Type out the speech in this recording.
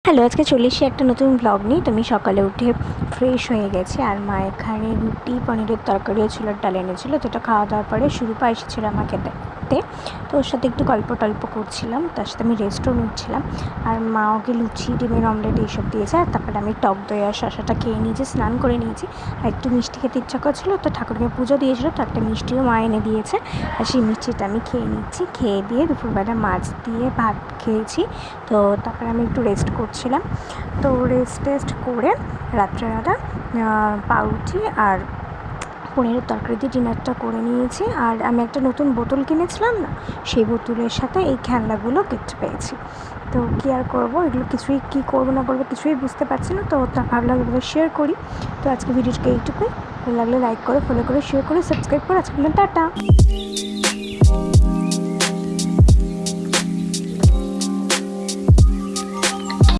Hello, আজকে চলে এসেছি একটা নতুন ব্লগ নিয়ে। তো আমি সকালে উঠে ফ্রেশ হয়ে গেছি, আর মা এখানে রুটি পনিরের তরকারিও ছিল, ডাল এনেছিল। তো এটা খাওয়া দাওয়ার পরে শুরুপা এসেছিল আমাকে দেখতে। তো ওর সাথে একটু গল্প টল্প করছিলাম, তার সাথে আমি রেস্টও নিচ্ছিলাম। আর মা ওকে লুচি, ডিমের অমলেট এইসব দিয়েছে। আর তারপরে আমি টক দই আর শশাটা খেয়ে নিয়েছি, স্নান করে নিয়েছি। আর একটু মিষ্টি খেতে ইচ্ছা করছিলো, তো ঠাকুরকে পুজো দিয়েছিলো, তো একটা মিষ্টিও মা এনে দিয়েছে। আর সেই মিষ্টিটা আমি খেয়ে নিচ্ছি। খেয়ে দিয়ে দুপুরবেলা মাছ দিয়ে ভাত খেয়েছি। তো তারপরে আমি একটু রেস্ট করছিলাম। তো রেস্ট করে রাত্রেবেলা পাউরুটি আর পনিরের তরকারি দিয়ে ডিনারটা করে নিয়েছি। আর আমি একটা নতুন বোতল কিনেছিলাম না, সেই বোতলের সাথে এই খেলনাগুলো গিফট পেয়েছি। তো কী আর করবো, এগুলো কিছুই কী করবো না করবো কিছুই বুঝতে পারছি না। তো ভাবলাম এগুলো শেয়ার করি। তো আজকে ভিডিওটাকে এইটুকুই। ভালো লাগলে লাইক করে, ফলো করে, শেয়ার করে, সাবস্ক্রাইব করে। আজকে টাটা।